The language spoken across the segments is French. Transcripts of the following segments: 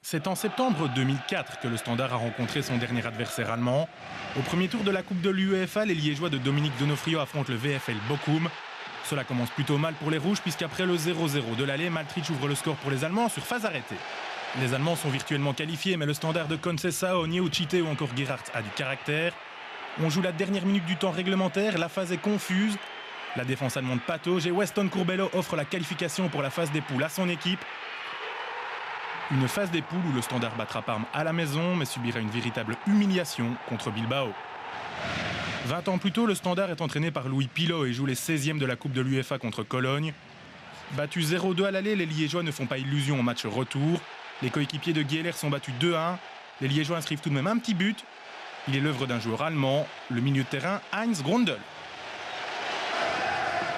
C'est en septembre 2004 que le Standard a rencontré son dernier adversaire allemand. Au premier tour de la Coupe de l'UEFA, les Liégeois de Dominique Donofrio affrontent le VfL Bochum. Cela commence plutôt mal pour les Rouges puisqu'après le 0-0 de l'aller, Maltrich ouvre le score pour les Allemands sur phase arrêtée. Les Allemands sont virtuellement qualifiés, mais le Standard de Conceição, Nieuchite ou encore Gerhardt a du caractère. On joue la dernière minute du temps réglementaire, la phase est confuse. La défense allemande patauge et Weston Curbelo offre la qualification pour la phase des poules à son équipe. Une phase des poules où le Standard battra Parme à la maison, mais subira une véritable humiliation contre Bilbao. 20 ans plus tôt, le Standard est entraîné par Louis Pilot et joue les 16e de la Coupe de l'UEFA contre Cologne. Battus 0-2 à l'aller, les Liégeois ne font pas illusion au match retour. Les coéquipiers de Gieler sont battus 2-1. Les Liégeois inscrivent tout de même un petit but. Il est l'œuvre d'un joueur allemand, le milieu de terrain Heinz Grondel.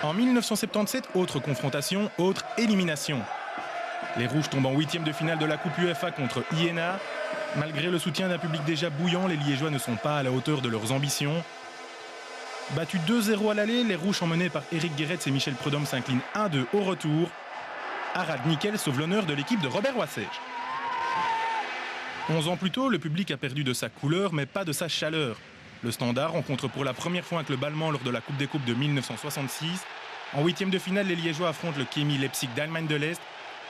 En 1977, autre confrontation, autre élimination. Les Rouges tombent en 8e de finale de la Coupe UEFA contre Iéna. Malgré le soutien d'un public déjà bouillant, les Liégeois ne sont pas à la hauteur de leurs ambitions. Battus 2-0 à l'aller, les Rouges emmenés par Eric Gerets et Michel Prudhomme s'inclinent 1-2 au retour. Harald Nickel sauve l'honneur de l'équipe de Robert Wassage. 11 ans plus tôt, le public a perdu de sa couleur, mais pas de sa chaleur. Le Standard rencontre pour la première fois un club allemand lors de la Coupe des Coupes de 1966. En 8e de finale, les Liégeois affrontent le Chemie Leipzig d'Allemagne de l'Est.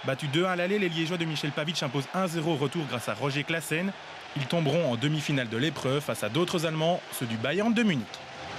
Battus 2-1 à l'aller, les Liégeois de Michel Pavic imposent 1-0 au retour grâce à Roger Claessens. Ils tomberont en demi-finale de l'épreuve face à d'autres Allemands, ceux du Bayern de Munich.